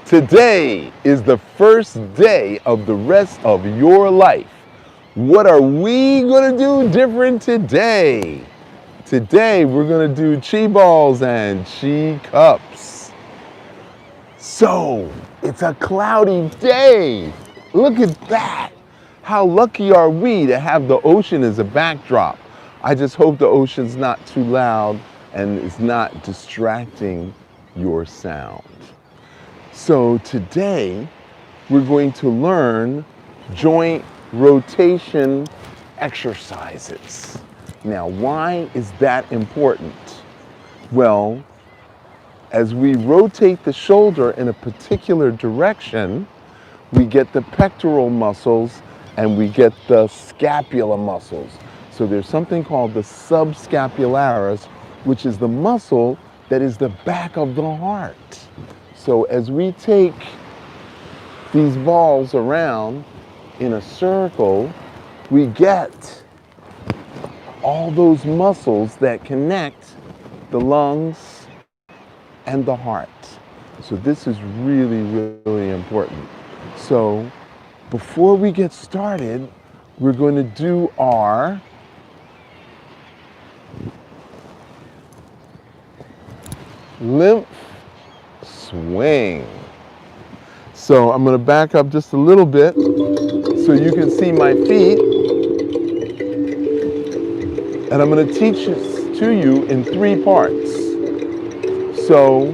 Today is the first day of the rest of your life. What are we going to do different today? Today we're going to do chi balls and chi cups. So, it's a cloudy day. Look at that. How lucky are we to have the ocean as a backdrop? I just hope the ocean's not too loud and is not distracting your sound. So today, we're going to learn joint rotation exercises. Now, why is that important? Well, as we rotate the shoulder in a particular direction, we get the pectoral muscles and we get the scapula muscles. So there's something called the subscapularis, which is the muscle that is the back of the heart. So as we take these balls around in a circle, we get all those muscles that connect the lungs and the heart. So this is really, really important. So before we get started, we're going to do our lymph swing. So I'm going to back up just a little bit so you can see my feet. And I'm going to teach this to you in 3 parts. So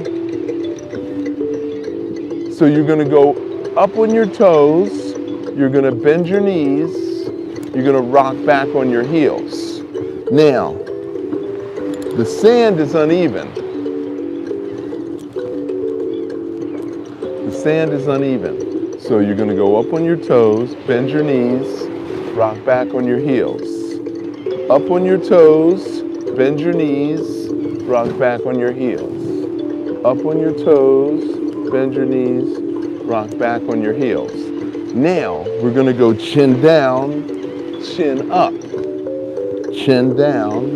you're going to go up on your toes, you're going to bend your knees, you're going to rock back on your heels. Now, the sand is uneven. Sand is uneven. So you're going to go up on your toes, bend your knees, rock back on your heels. Up on your toes, bend your knees, rock back on your heels. Up on your toes, bend your knees, rock back on your heels. Now we're going to go chin down, chin up. Chin down,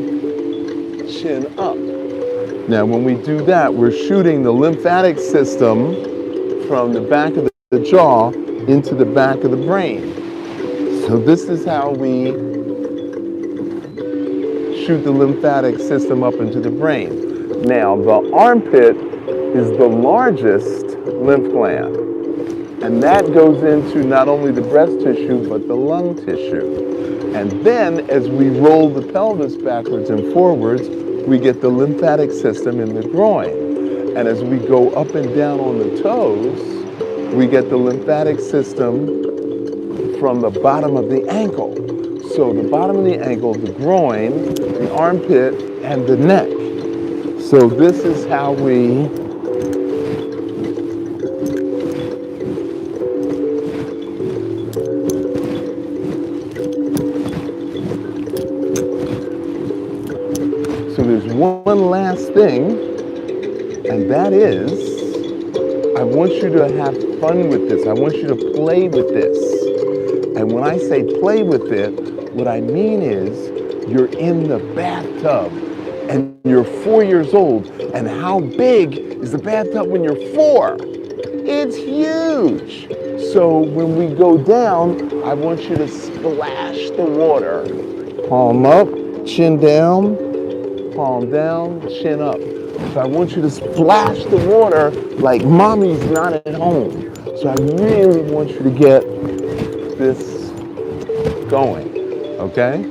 chin up. Now when we do that, we're shooting the lymphatic system from the back of the jaw into the back of the brain. So this is how we shoot the lymphatic system up into the brain. Now, the armpit is the largest lymph gland, and that goes into not only the breast tissue, but the lung tissue. And then, as we roll the pelvis backwards and forwards, we get the lymphatic system in the groin. And as we go up and down on the toes, we get the lymphatic system from the bottom of the ankle. So the bottom of the ankle, the groin, the armpit, and the neck. So this is how we So there's one last thing, and that is, I want you to have fun with this. I want you to play with this. And when I say play with it, what I mean is you're in the bathtub and you're 4 years old. And how big is the bathtub when you're 4? It's huge. So when we go down, I want you to splash the water. Palm up, chin down, palm down, chin up. So I want you to splash the water like mommy's not at home. So I really want you to get this going, okay?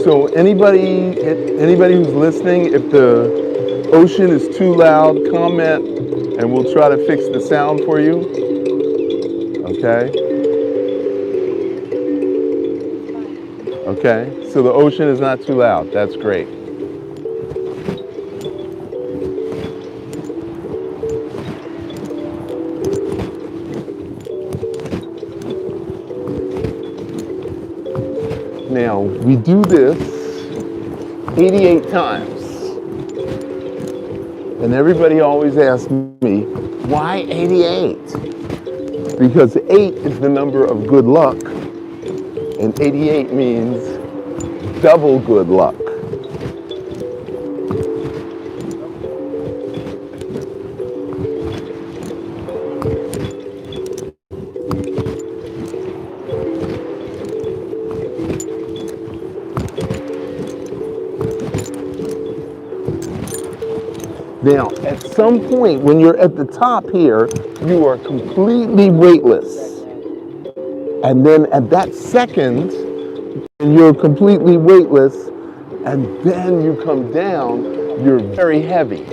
So anybody who's listening, if the ocean is too loud, comment and we'll try to fix the sound for you, okay? Okay, so the ocean is not too loud. That's great. Now, we do this 88 times. And everybody always asks me, why 88? Because 8 is the number of good luck, and 88 means double good luck. Now, at some point when you're at the top here, you are completely weightless. And then at that second, you're completely weightless, and then you come down, you're very heavy.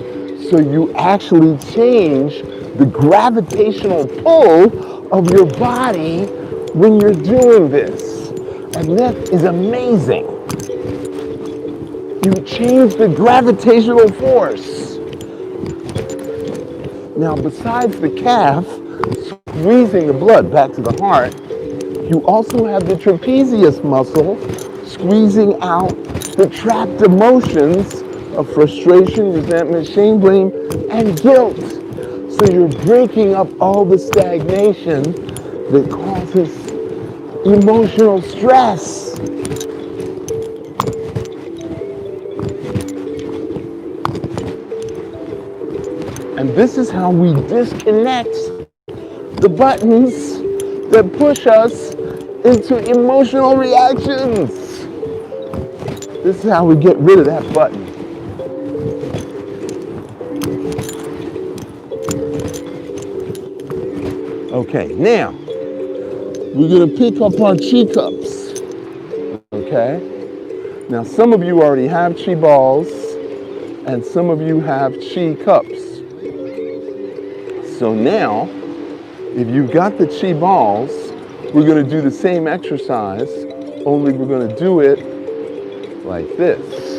So you actually change the gravitational pull of your body when you're doing this. And that is amazing. You change the gravitational force. Now, besides the calf squeezing the blood back to the heart, you also have the trapezius muscle squeezing out the trapped emotions of frustration, resentment, shame, blame, and guilt. So you're breaking up all the stagnation that causes emotional stress. And this is how we disconnect the buttons that push us into emotional reactions. This is how we get rid of that button. Okay, now we're going to pick up our Qi cups. Okay? Now some of you already have Qi balls and some of you have Qi cups. So now, if you've got the Qi balls, we're going to do the same exercise, only we're going to do it like this.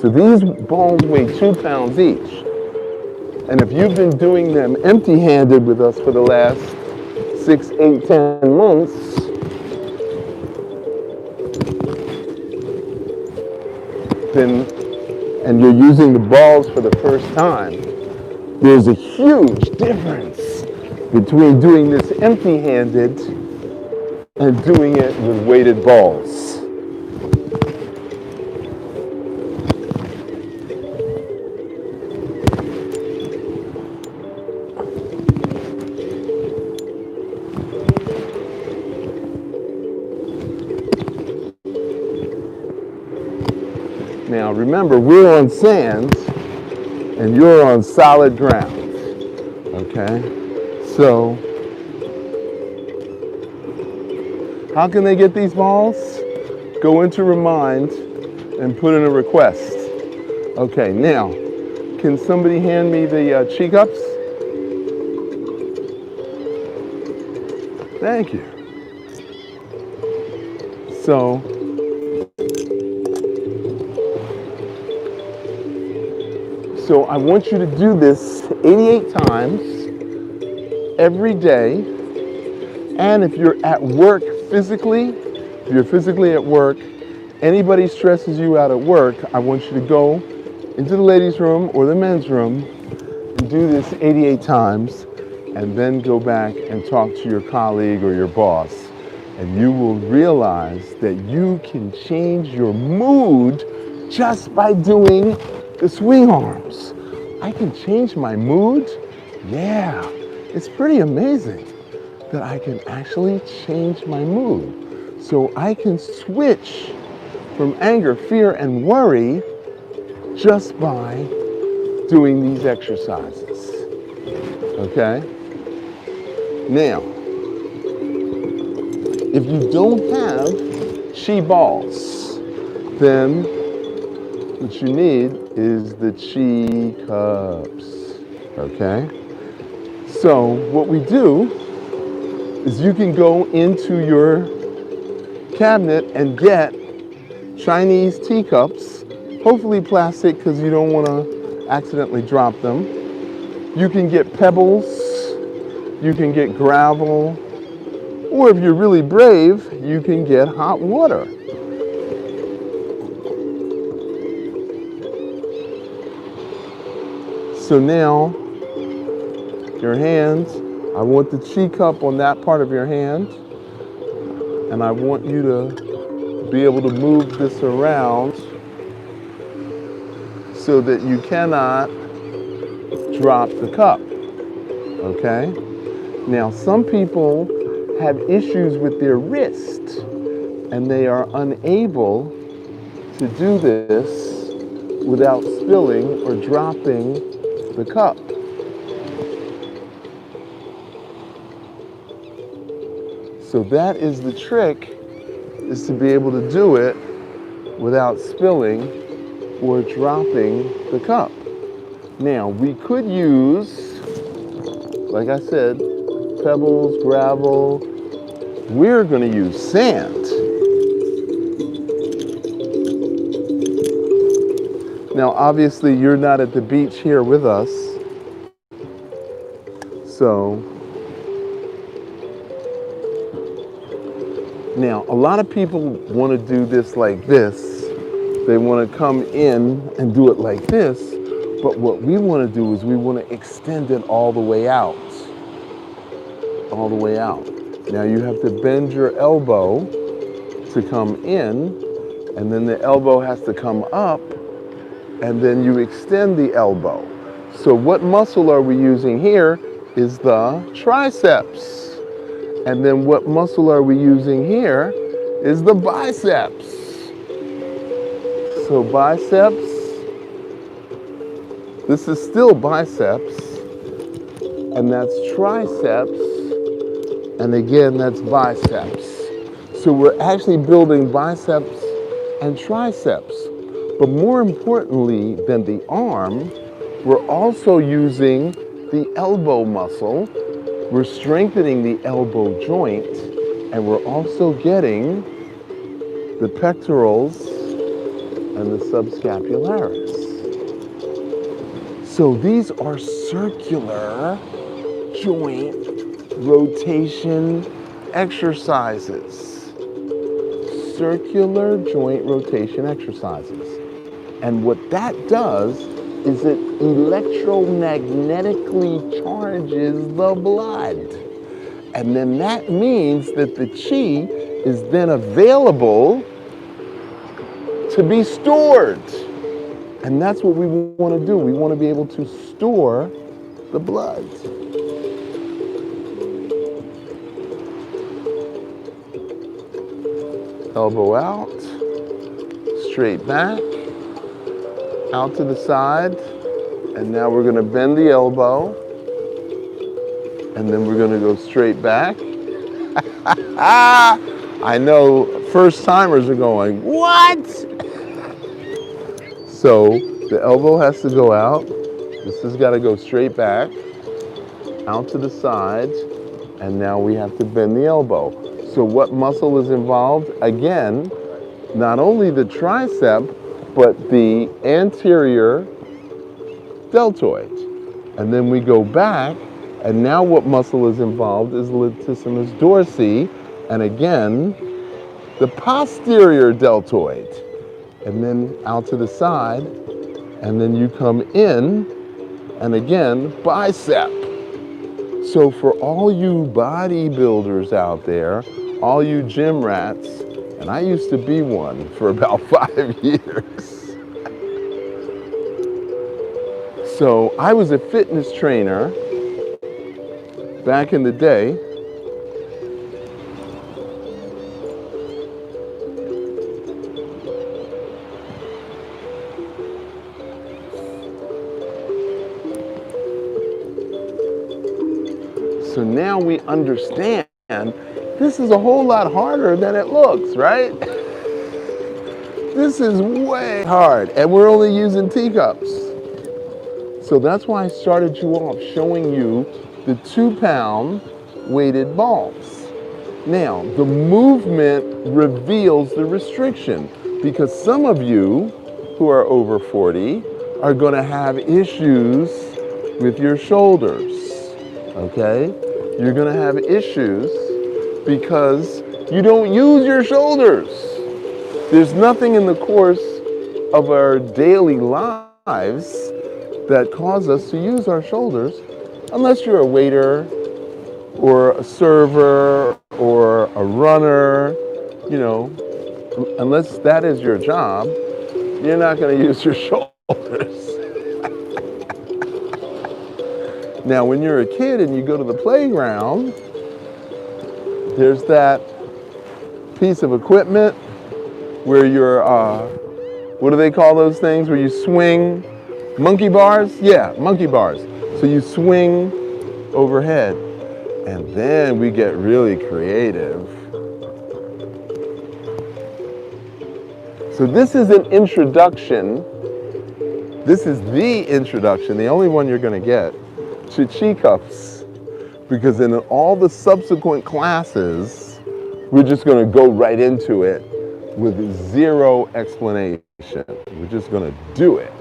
So these balls weigh 2 pounds each. And if you've been doing them empty-handed with us for the last 6, 8, 10 months, then, and you're using the balls for the first time, there's a huge difference between doing this empty-handed and doing it with weighted balls. Now remember, we're on sand and you're on solid ground, okay? So, how can they get these balls? Go into Remind and put in a request. Okay, now, can somebody hand me the Qi cups? Thank you. So I want you to do this 88 times every day. And if you're at work physically, if you're physically at work, anybody stresses you out at work, I want you to go into the ladies' room or the men's room and do this 88 times and then go back and talk to your colleague or your boss. And you will realize that you can change your mood just by doing the swing arms. I can change my mood? Yeah, it's pretty amazing that I can actually change my mood. So I can switch from anger, fear, and worry just by doing these exercises. Okay? Now, if you don't have Qi balls, then what you need is the Qi cups, okay? So what we do is you can go into your cabinet and get Chinese teacups Hopefully plastic, because you don't want to accidentally drop them. You can get pebbles, you can get gravel, or if you're really brave, you can get hot water. So now, your hands, I want the chi cup on that part of your hand, and I want you to be able to move this around so that you cannot drop the cup, okay? Now, some people have issues with their wrist, and they are unable to do this without spilling or dropping the cup. So that is the trick, is to be able to do it without spilling or dropping the cup. Now, we could use, like I said, pebbles, gravel. We're going to use sand. Now, obviously, you're not at the beach here with us, so now a lot of people want to do this like this. They want to come in and do it like this, but what we want to do is we want to extend it all the way out. All the way out. Now you have to bend your elbow to come in, and then the elbow has to come up, and then you extend the elbow. So what muscle are we using here is the triceps. And then what muscle are we using here is the biceps. So biceps, this is still biceps, and that's triceps, and again, that's biceps. So we're actually building biceps and triceps. But more importantly than the arm, we're also using the elbow muscle. We're strengthening the elbow joint, and we're also getting the pectorals and the subscapularis. So these are circular joint rotation exercises. Circular joint rotation exercises. And what that does is it electromagnetically charges the blood. And then that means that the chi is then available to be stored. And that's what we want to do. We want to be able to store the blood. Elbow out, straight back, out to the side, and now we're going to bend the elbow, and then we're going to go straight back. I know first timers are going, what? So the elbow has to go out. This has got to go straight back, out to the side, and now we have to bend the elbow. So what muscle is involved? Again, not only the tricep, but the anterior deltoid. And then we go back, and now what muscle is involved is latissimus dorsi, and again, the posterior deltoid. And then out to the side, and then you come in, and again, bicep. So for all you bodybuilders out there, all you gym rats, and I used to be one for about 5 years. So I was a fitness trainer back in the day. So now we understand this is a whole lot harder than it looks, right? This is way hard, and we're only using teacups. So that's why I started you off showing you the 2-pound weighted balls. Now, the movement reveals the restriction, because some of you who are over 40 are going to have issues with your shoulders, okay? You're going to have issues because you don't use your shoulders. There's nothing in the course of our daily lives that cause us to use our shoulders unless you're a waiter or a server or a runner, you know, unless that is your job, you're not going to use your shoulders. Now, when you're a kid and you go to the playground, there's that piece of equipment where you're, what do they call those things? Where you swing monkey bars? Yeah, monkey bars. So you swing overhead. And then we get really creative. So this is an introduction. This is the introduction, the only one you're going to get, to Chi cups. Because in all the subsequent classes, we're just going to go right into it with zero explanation. We're just going to do it.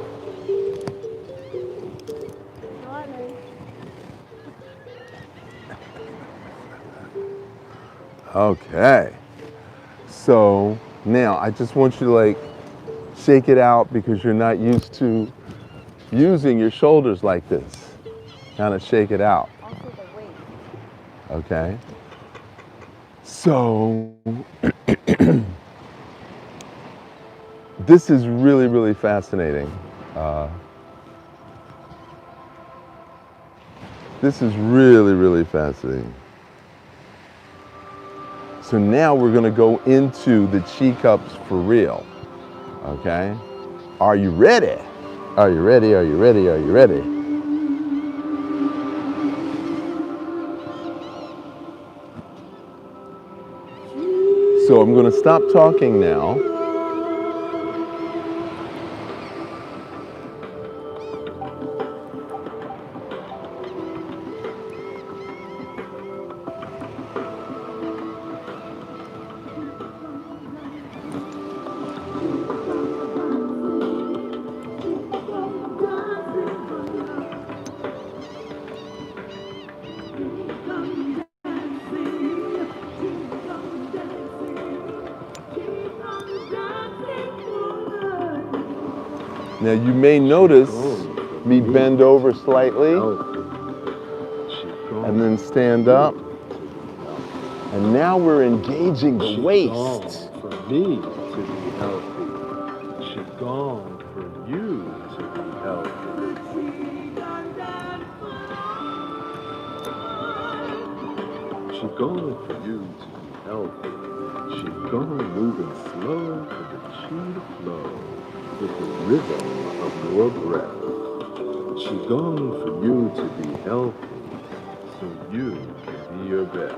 Okay. So now I just want you to like shake it out because you're not used to using your shoulders like this. Kind of shake it out. Also the weight. Okay. So this is really, really fascinating. This is really, really fascinating. So now we're going to go into the Chi cups for real. Okay? Are you ready? Are you ready? Are you ready? Are you ready? So I'm going to stop talking now. Now you may notice me bend over slightly and then stand up. And now we're engaging the waist. For me to be healthy. Qigong for you to be healthy. Qigong for you to be healthy. Qigong moving slow for the Qi to flow with the rhythm of your breath. Qigong for you to be healthy so you can be your best.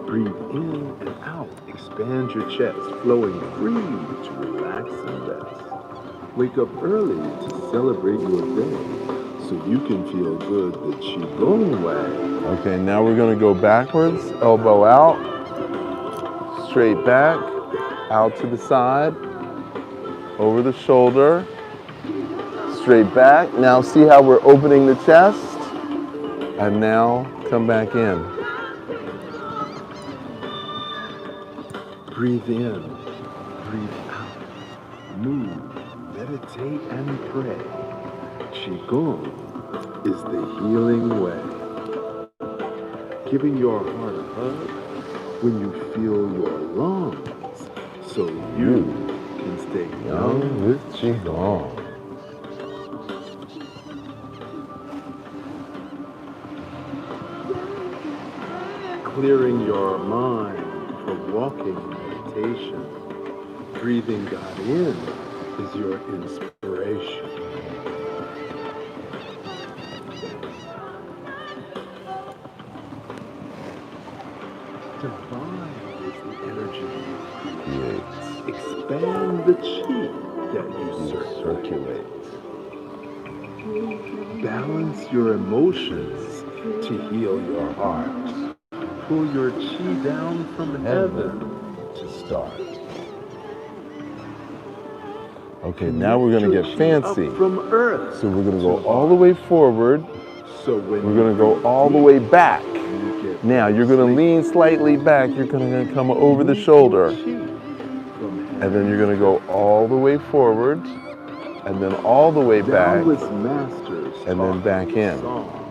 Breathe in and out. Expand your chest, flowing free to relax and rest. Wake up early to celebrate your day so you can feel good the Qigong way. Okay, now we're going to go backwards, elbow out, straight back, out to the side, over the shoulder, straight back. Now see how we're opening the chest? And now come back in. Breathe in, breathe out, move, meditate and pray. Qigong is the healing way. Giving your heart a hug when you feel your lungs so you can stay young with Qigong. Clearing your mind for walking meditation. Breathing God in is your inspiration. Divine is the energy you create. Expand the Qi that you circulate. Balance your emotions to heal your heart. pull your chi down from heaven. To start. Okay, now we're going to get fancy. Up from earth. So we're going to go all the way forward. So when we're going to go all the way back. Now you're going to lean slightly back. You're going to come over the shoulder. And then you're going to go all the way forward. And then all the way back. And then back in.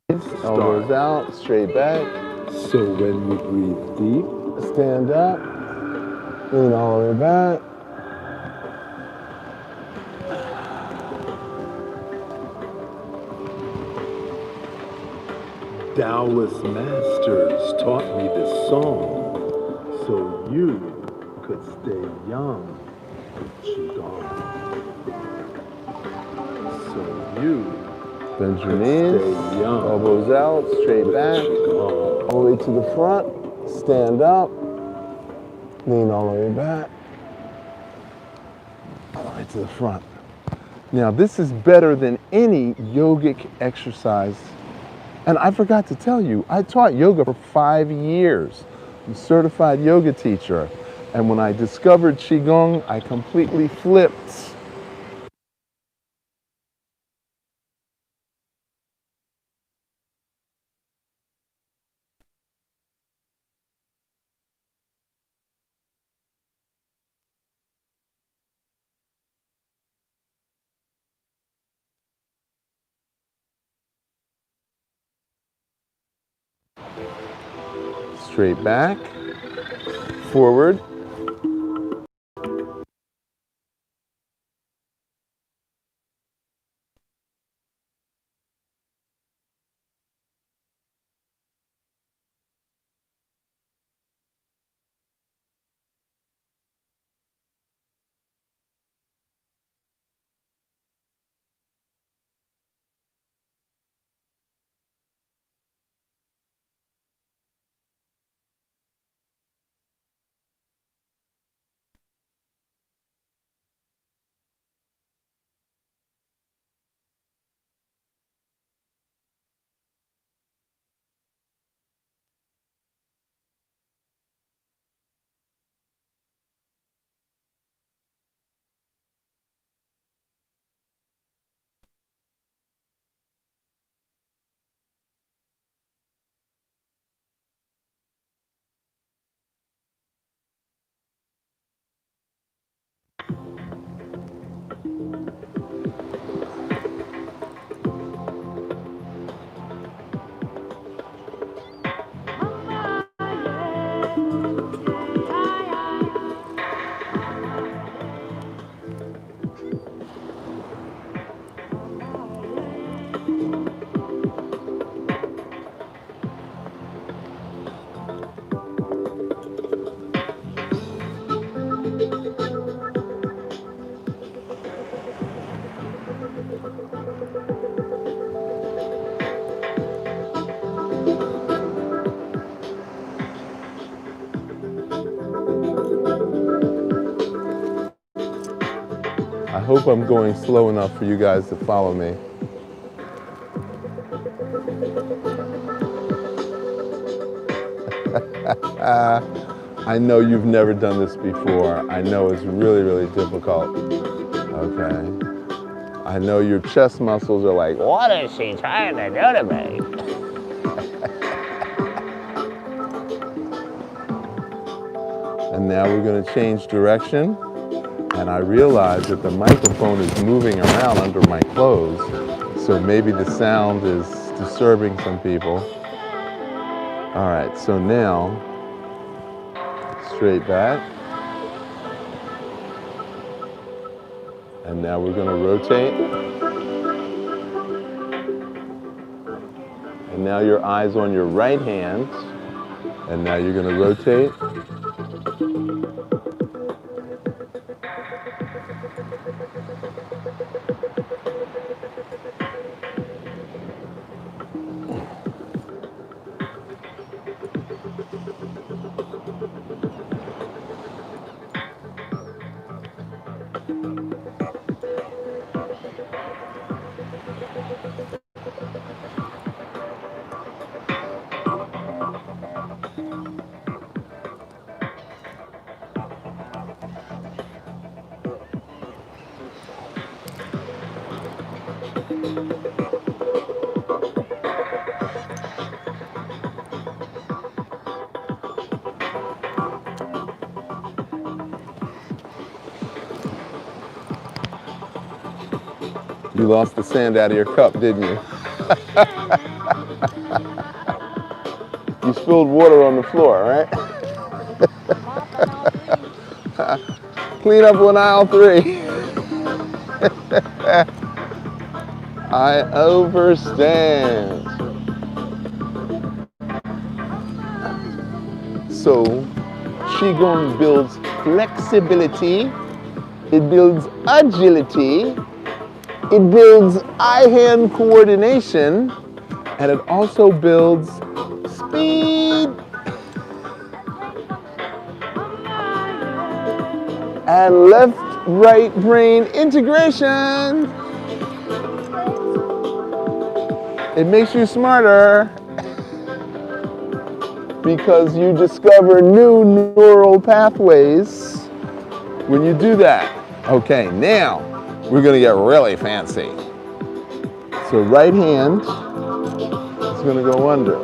Elbows out, straight back. So when you breathe deep, Stand up, lean all the way back. Taoist masters taught me this song so you could stay young with Qigong. So you Bend your could knees, stay young elbows out, straight with back. Qigong. All the way to the front, stand up, lean all the way back, all the way to the front. Now this is better than any yogic exercise. And I forgot to tell you, I taught yoga for 5 years. I'm a certified yoga teacher. And when I discovered Qigong, I completely flipped. Straight back, forward. I hope I'm going slow enough for you guys to follow me. I know you've never done this before. I know it's really, really difficult. Okay. I know your chest muscles are like, what is she trying to do to me? And now we're going to change direction. And I realize that the microphone is moving around under my clothes. So maybe the sound is disturbing some people. All right, so now, straight back. And now we're going to rotate. And now your eyes on your right hand. And now you're going to rotate. You lost the sand out of your cup, didn't you? You spilled water on the floor, right? Clean up on aisle 3. I overstand. So, Qigong builds flexibility, it builds agility, it builds eye-hand coordination, and it also builds speed and left-right brain integration. It makes you smarter because you discover new neural pathways when you do that. Okay, now we're gonna get really fancy. So right hand is gonna go under.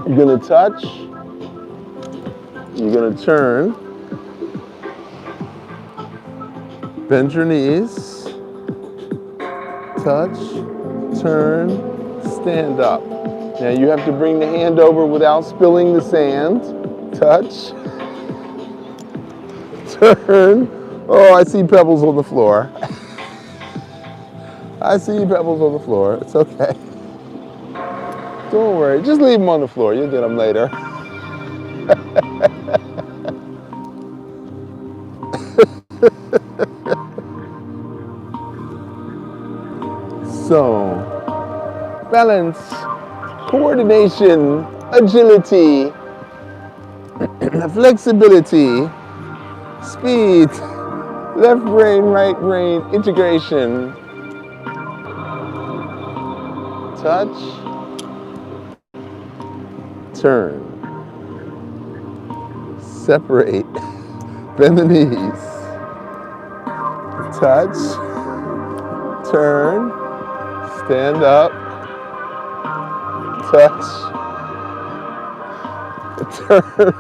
You're gonna touch, you're gonna turn, bend your knees, touch, turn, stand up. Now you have to bring the hand over without spilling the sand. Touch, turn. Oh, I see pebbles on the floor. I see pebbles on the floor. It's okay. Don't worry. Just leave them on the floor. You'll get them later. So, balance, coordination, agility, flexibility, speed, left brain, right brain, integration, touch, turn, separate, bend the knees, touch, turn, stand up, touch, turn,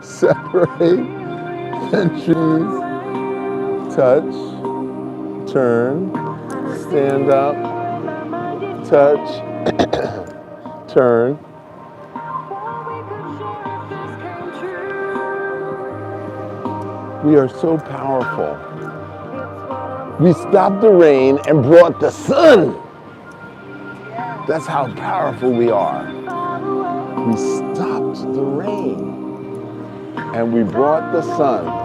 separate, bend knees, touch, turn, stand up, touch, turn. We are so powerful. We stopped the rain and brought the sun. That's how powerful we are. We stopped the rain and we brought the sun.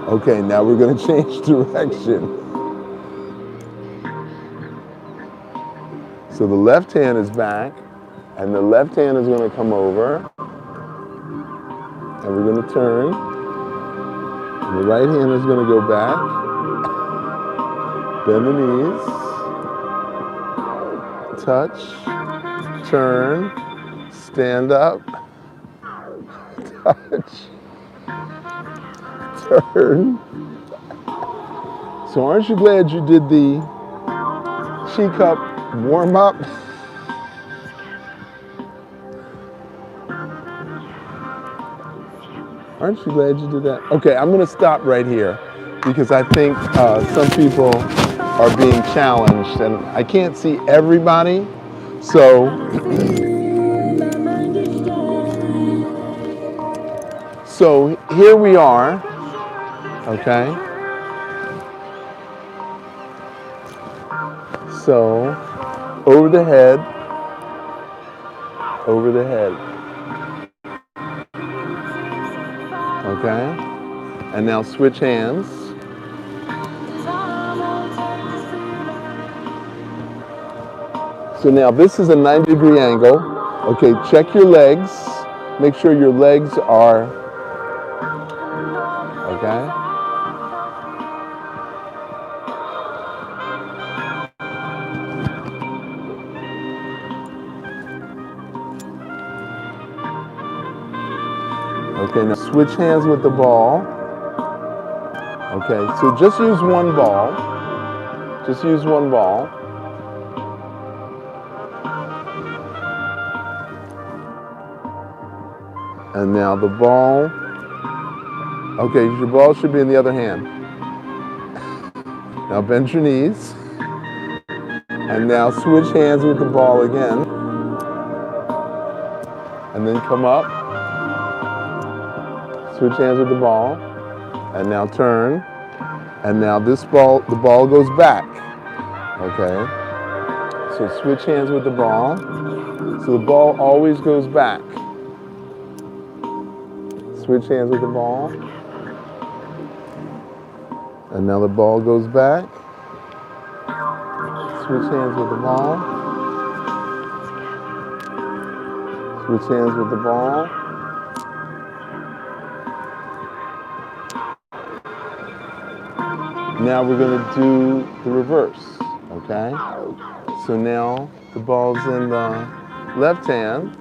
Okay, now we're going to change direction. So the left hand is back, and the left hand is going to come over, and we're going to turn. And the right hand is going to go back, bend the knees, touch, turn, stand up, touch, turn. So aren't you glad you did the Qi cup warm up? Aren't you glad you did that? Okay, I'm gonna stop right here because I think some people are being challenged and I can't see everybody. So, so here we are, okay? So, over the head, over the head. Okay? And now switch hands. So now this is a 90-degree angle. Okay, check your legs. Make sure your legs are, okay? Okay, now switch hands with the ball. Okay, so just use one ball. Just use one ball. And now the ball. Okay, your ball should be in the other hand. Now bend your knees. And now switch hands with the ball again. And then come up. Switch hands with the ball. And now turn. And now this ball, the ball goes back. Okay. So switch hands with the ball. So the ball always goes back. Switch hands with the ball. And now the ball goes back. Switch hands with the ball. Switch hands with the ball. Now we're going to do the reverse, okay? So now the ball's in the left hand.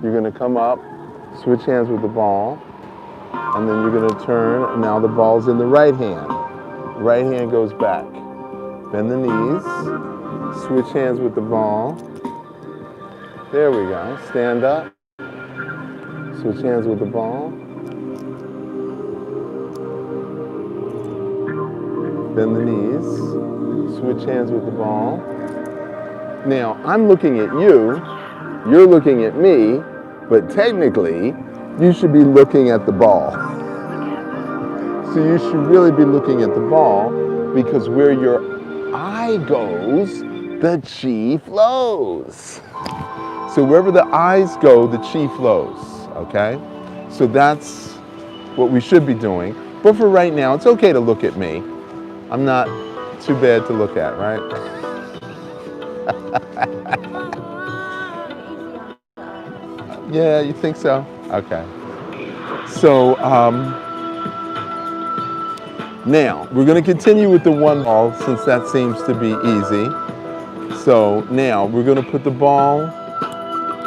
You're going to come up, switch hands with the ball, and then you're going to turn, and now the ball's in the right hand. Right hand goes back. Bend the knees, switch hands with the ball. There we go. Stand up, switch hands with the ball. Bend the knees, switch hands with the ball. Now, I'm looking at you, you're looking at me, but technically, you should be looking at the ball. So you should really be looking at the ball because where your eye goes, the chi flows. So wherever the eyes go, the chi flows, okay? So that's what we should be doing. But for right now, it's okay to look at me. I'm not too bad to look at, right? Yeah, you think so? Okay. So now we're going to continue with the one ball since that seems to be easy. So now we're going to put the ball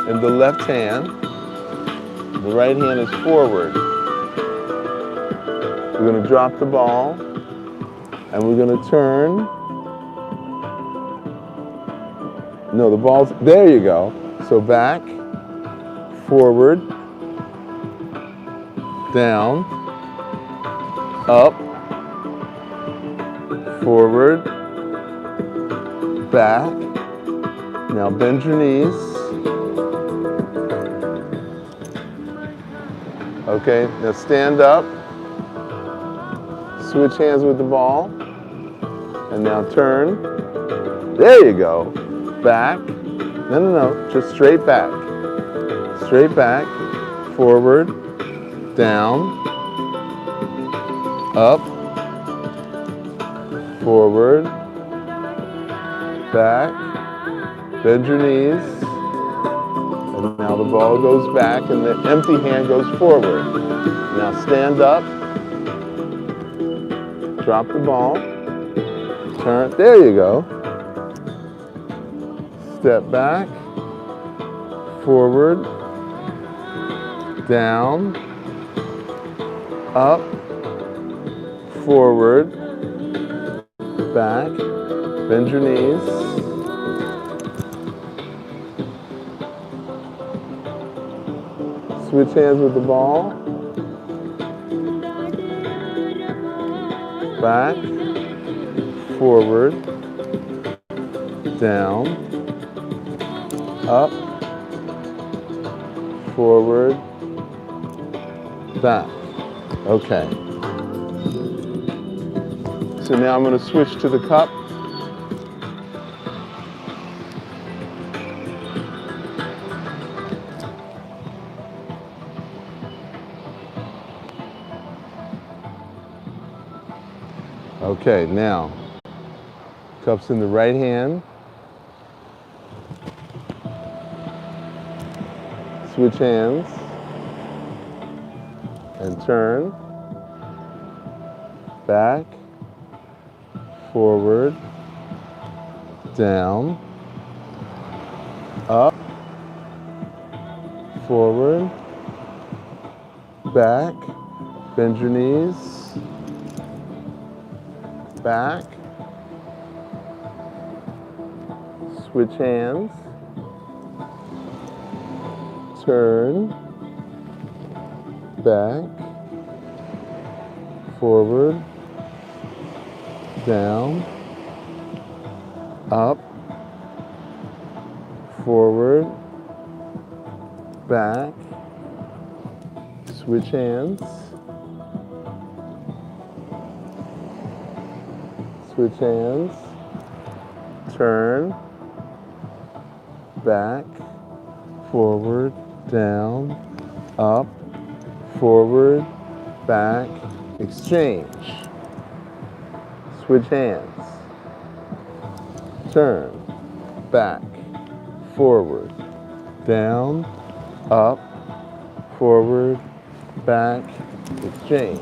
in the left hand. The right hand is forward. We're going to drop the ball. And we're going to turn. No, the ball's, there you go. So back, forward, down, up, forward, back. Now bend your knees. Okay, now stand up. Switch hands with the ball. And now turn. There you go. Back. No. Just straight back. Straight back. Forward. Down. Up. Forward. Back. Bend your knees. And now the ball goes back and the empty hand goes forward. Now stand up. Drop the ball. Turn. There you go. Step back. Forward. Down. Up. Forward. Back. Bend your knees. Switch hands with the ball. Back, forward, down, up, forward, back. Okay. So now I'm going to switch to the cup. Okay, now, cup's in the right hand. Switch hands and turn. Back, forward, down, up, forward, back, bend your knees. back, switch hands, turn, back, forward, down, up, forward, back, switch hands, switch hands, turn, back, forward, down, up, forward, back, exchange, switch hands, turn, back, forward, down, up, forward, back, exchange,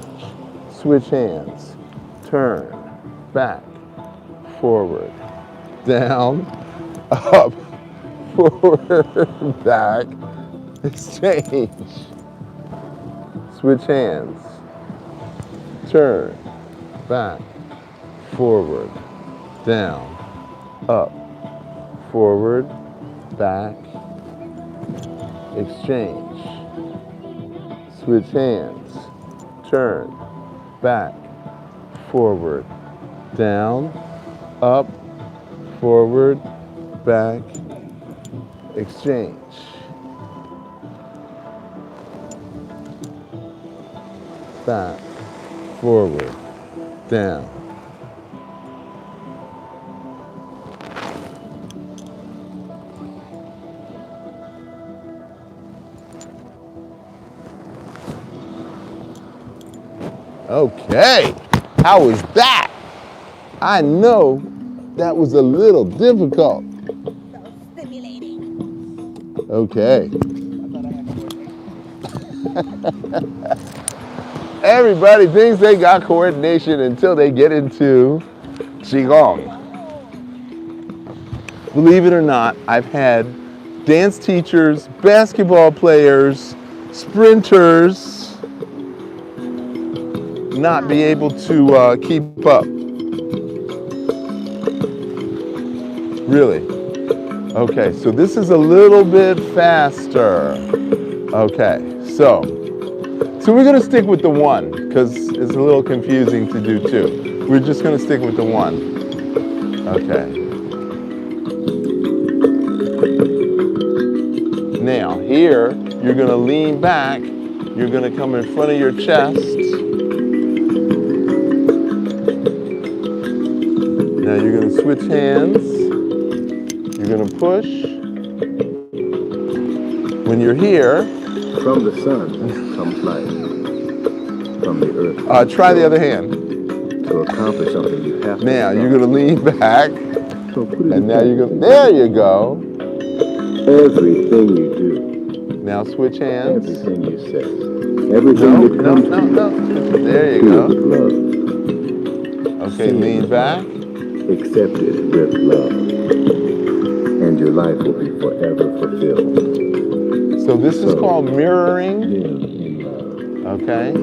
switch hands, turn, back, forward, down, up, forward, back, exchange, switch hands, turn, back, forward, down, up, forward, back, exchange, switch hands, turn, back, forward, down, up, forward, back, exchange. Back, forward, down. Okay, how was that? I know that was a little difficult. So stimulating. Okay. Everybody thinks they got coordination until they get into Qigong. Believe it or not, I've had dance teachers, basketball players, sprinters not be able to keep up. Really? Okay, so this is a little bit faster. Okay, so we're gonna stick with the one because it's a little confusing to do two. We're just gonna stick with the one. Okay. Now here, you're gonna lean back. You're gonna come in front of your chest. Now you're gonna switch hands. You're gonna push. When you're here, From the sun comes life. From the earth. try the other hand. To accomplish something, you have to. Now you're gonna lean back, So put it and now in you're gonna. There you go. Everything you do, Now switch hands. everything you say, everything that comes to you, No. There you filled go. with love, Okay, lean back. accepted with love, and your life will be forever fulfilled. So this is called mirroring. Live in love. Okay.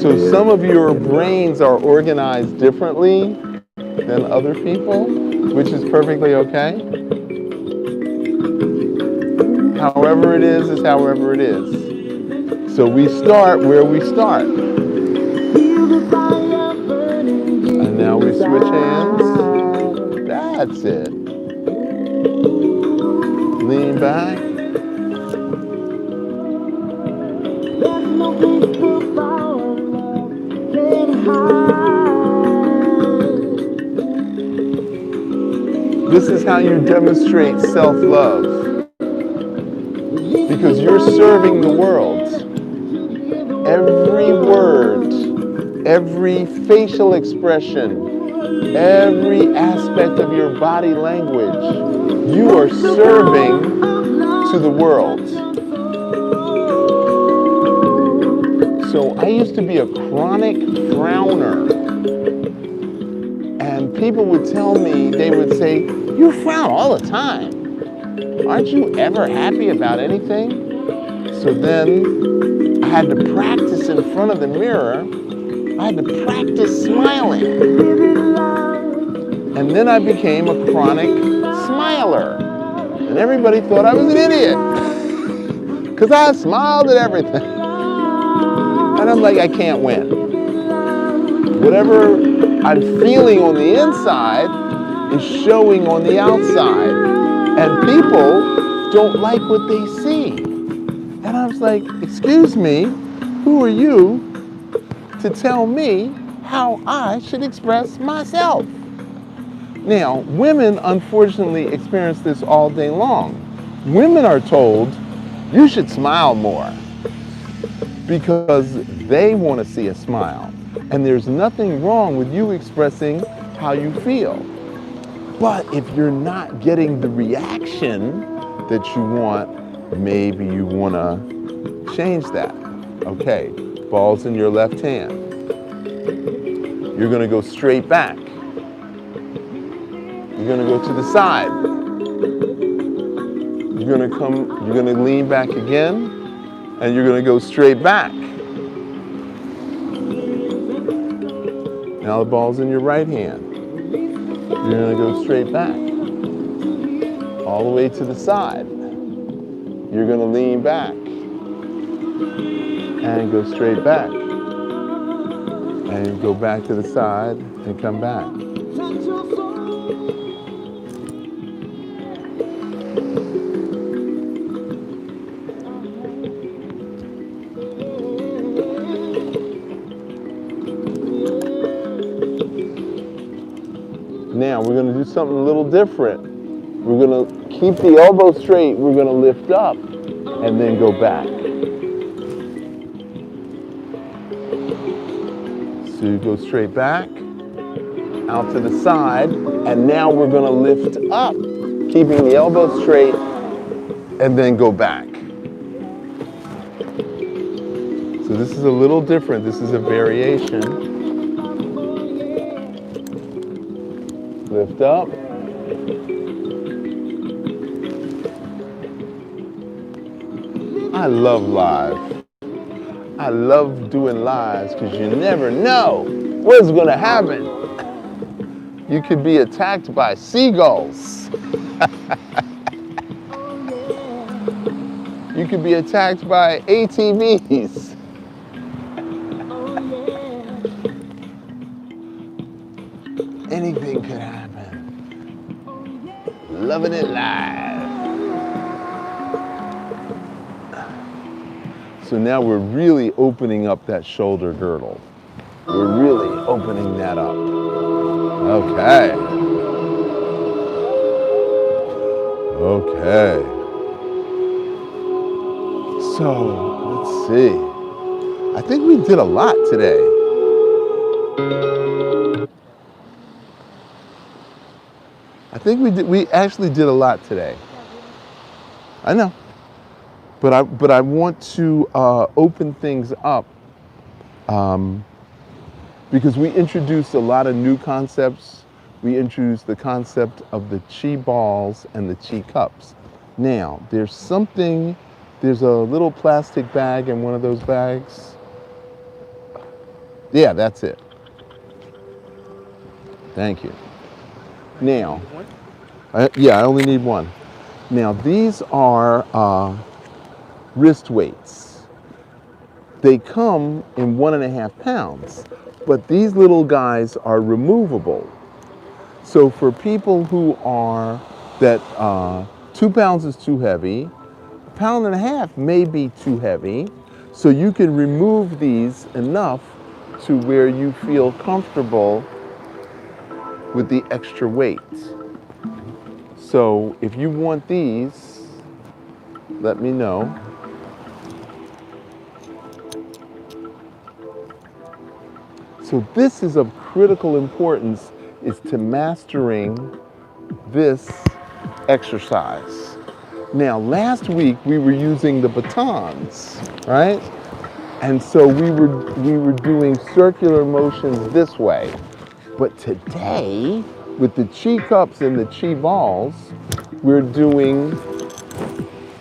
So some of your brains are organized differently than other people, which is perfectly okay. However it is however it is. So we start where we start. And now we switch hands. That's it. Lean back. This is how you demonstrate self-love. Because you're serving the world. Every word, every facial expression, every aspect of your body language, you are serving to the world. So I used to be a chronic frowner. And people would tell me, they would say, "You frown all the time. Aren't you ever happy about anything?" So then I had to practice in front of the mirror. I had to practice smiling. And then I became a chronic smiler. And everybody thought I was an idiot. Because I smiled at everything. And I'm like, I can't win. Whatever I'm feeling on the inside is showing on the outside. And people don't like what they see. And I was like, excuse me, who are you to tell me how I should express myself? Now, women unfortunately experience this all day long. Women are told, you should smile more because they want to see a smile. And there's nothing wrong with you expressing how you feel. But if you're not getting the reaction that you want, maybe you want to change that. Okay, balls in your left hand. You're going to go straight back. You're going to go to the side. You're going to lean back again, and you're going to go straight back. Now the ball's in your right hand. You're going to go straight back, all the way to the side. You're going to lean back and go straight back. And go back to the side and come back. Now we're going to do something a little different. We're going to keep the elbow straight. We're going to lift up and then go back. So you go straight back, out to the side, and now we're going to lift up, keeping the elbow straight, and then go back. So this is a little different. This is a variation. Lift up. I love live. I love doing lives because you never know what's going to happen. You could be attacked by seagulls. You could be attacked by ATVs. Anything could happen. Loving it live. So now we're really opening up that shoulder girdle. We're really opening that up. Okay. Okay. So, let's see. I think we did a lot today. I think we actually did a lot today. I know. But I want to open things up because we introduced a lot of new concepts. We introduced the concept of the Qi balls and the Qi cups. Now, there's a little plastic bag in one of those bags. Yeah, that's it. Thank you. Now, I only need one. Now, these are wrist weights. They come in 1.5 pounds, but these little guys are removable. So for people who are 2 pounds is too heavy, 1.5 pounds may be too heavy, so you can remove these enough to where you feel comfortable with the extra weight. So if you want these, let me know. So this is of critical importance, is to mastering this exercise. Now, last week we were using the batons, right? And so we were doing circular motions this way. But today, with the Qi cups and the Qi balls, we're doing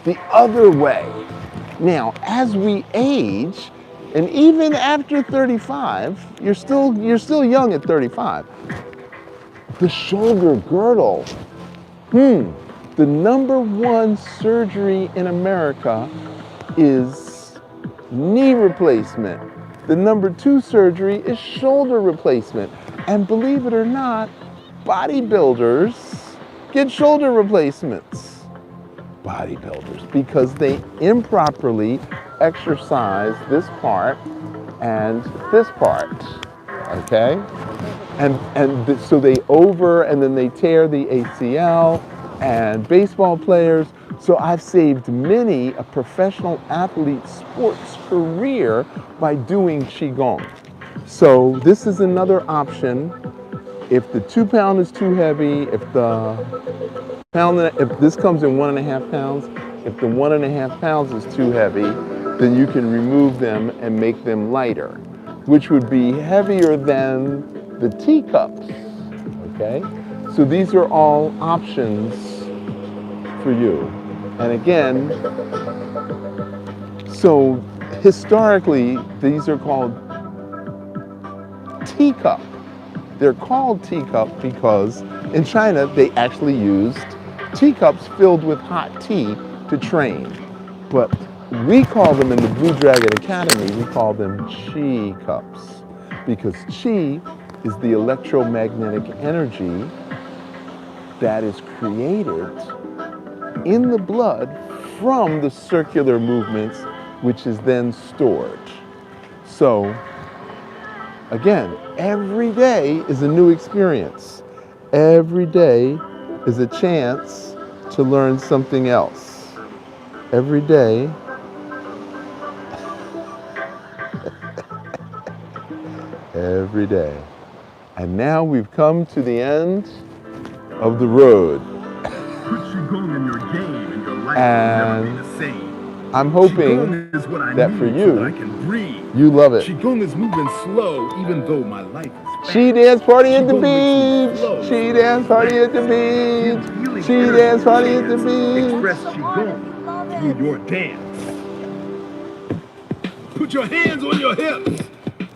the other way. Now, as we age, And even after 35, you're still young at 35. The shoulder girdle. The number one surgery in America is knee replacement. The number two surgery is shoulder replacement. And believe it or not, bodybuilders get shoulder replacements. Bodybuilders, because they improperly exercise this part and this part, okay? So they and then they tear the ACL, and baseball players. So I've saved many a professional athlete's sports career by doing Qigong. So this is another option. If the 2 pound is too heavy, if this comes in 1.5 pounds, if the 1.5 pounds is too heavy, then you can remove them and make them lighter, which would be heavier than the teacups, okay? So these are all options for you. And again, so historically, these are called teacup. They're called teacup because in China, they actually used teacups filled with hot tea to train. But we call them in the Blue Dragon Academy, we call them Qi cups, because Qi is the electromagnetic energy that is created in the blood from the circular movements, which is then stored. So again, every day is a new experience. Every day is a chance to learn something else. Every day every day. And now we've come to the end of the road. And I'm hoping that for you, you love it. Qigong is moving slow, even though my life is fast. Qi dance party at the beach. Qi dance party at the beach. Qi dance party at the beach. Express Qigong through your dance. Put your hands on your hips.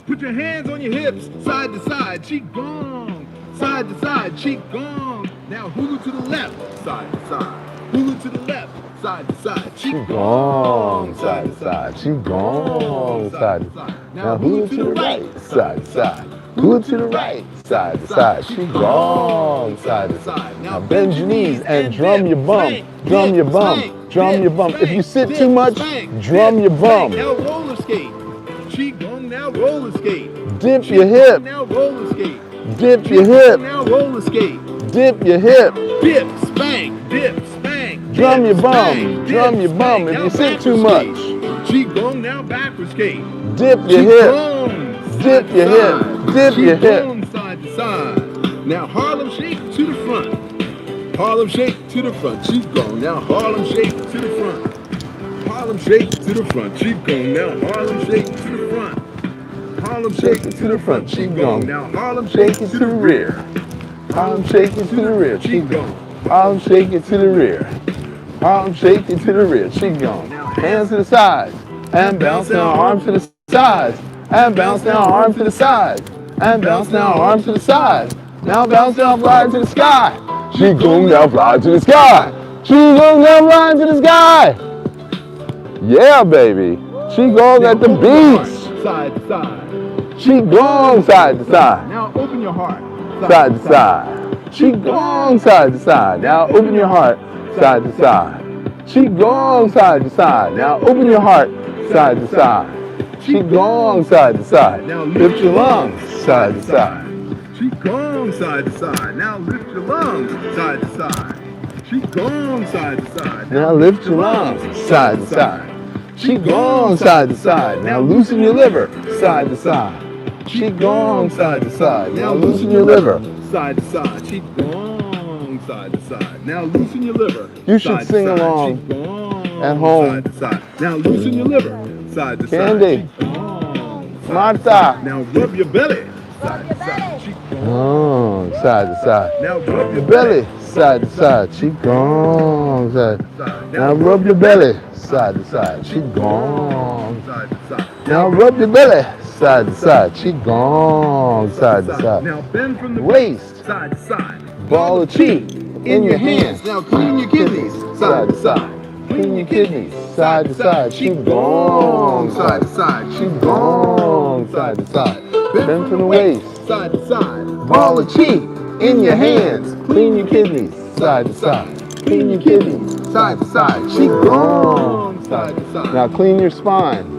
Put your hands on your hips, side to side. Qigong, side to side. Qigong. Now hula to the left, side to side. Hula to the left, side to side. Qigong, side to side. Qigong, side to side. Now hula to the right, side to side. Hula to the right, side to side. Qigong, side to side. Now bend your knees and drum your bum. Drum your bum. Drum your bum. If you sit too much, drum your bum. Now roller skate. Qigong, now roller skate. Dip your hip. Now roller skate. Dip your hip. Now roller skate. Dip your hip. Dip, spank, dip, spank. Drum your bum. Drum your bum. If you sit too much. Qigong, now backward skate. Dip your hip. Dip your hip. Dip your hip. Side to side. Now Harlem shake to the front. Harlem shake to the front. Qigong. Now Harlem shake to the front. Harlem shake to the front. Qigong. Now Harlem shake to the front. Harlem shake to the front. Qigong. Now Harlem shake to the rear. Harlem shake it to the rear. Qigong. Harlem shake it to the rear. Harlem shake it to the rear. Qigong. Hands to the sides. And bounce now, arms to the sides. And bounce now, arms to the sides. And bounce now, arms to the sides. Now bounce now, fly to the sky. Qigong now, fly to the sky. Qigong now, fly to the sky. Yeah, baby. Qigong at the beach. Side to side. Qigong side to side. Now open your heart. Side to side. Qigong side to side. Now open your heart. Side to side. Qigong side to side. Now open your heart. Side to side. Qigong side to side. Now Lift your lungs. Side to side. Qigong side to side. Now lift your lungs. Side to side. Qigong side to side. Now lift your lungs. Side to side. Qigong side to side. Now loosen your liver. Side to side. Qigong side to side. Now loosen your liver. Side to side. Qigong side to side. Now loosen your liver. You should sing along at home. Side to side. Now loosen your liver. Side to side. Candy. Qigong. Martha. Now rub your belly. Side to side. Oh, side to side. Now rub Your belly. Side to side. Qigong side. side. Now rub your belly. Side to side. Qigong. Side to side. Now rub your belly, side to side. Qigong, side to side. Now bend from the Waist, side to side. ball of chi in your hands. Now clean your kidneys side to side. Clean your kidneys, side to side. Qigong, Side to side. Qigong, side to side. Bend from the waist, Side to side. ball of chi in your hands. Clean your kidneys, side to side. Clean your kidneys, Side to side. Qigong, Side to side. Now clean your spine.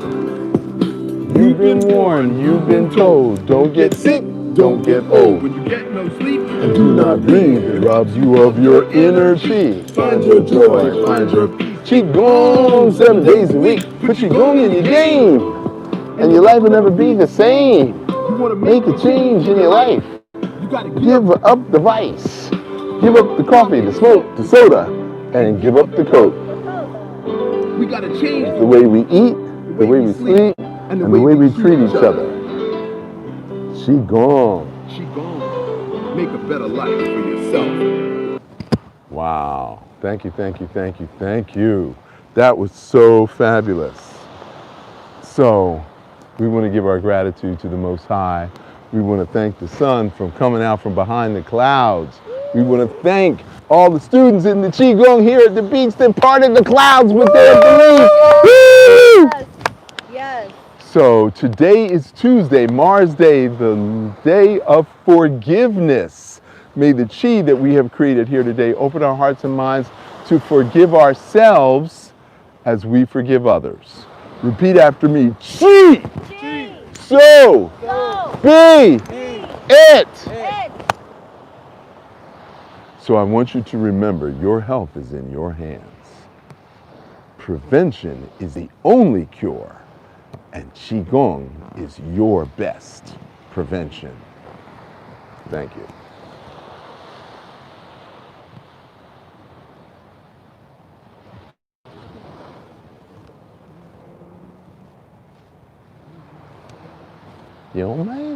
You've been warned, you've been told, don't get sick, don't get old. When you get no sleep, And do not breathe, it robs you of your inner chi. Find your joy, find your peace. Qigong 7 days a week. Put Qigong in your game, and your life will never be the same. you want to Make a change in your life. You got to Give up the vice. Give up the coffee, the smoke, the soda, and give up the coke. We got to change The way we eat, the way we sleep, and the way we treat each other. Qigong. Qigong. Make a better life for yourself. Wow. Thank you, thank you, thank you, thank you. That was so fabulous. So, we want to give our gratitude to the Most High. We want to thank the sun for coming out from behind the clouds. We want to thank all the students in the Qigong here at the beach that parted the clouds with their belief. Woo! Yes. So today is Tuesday, Mars Day, the day of forgiveness. May the Qi that we have created here today open our hearts and minds to forgive ourselves as we forgive others. Repeat after me. Qi. Qi. So. So. Be. It. It. So I want you to remember your health is in your hands. Prevention is the only cure. And Qigong is your best prevention. Thank you. Yo, man.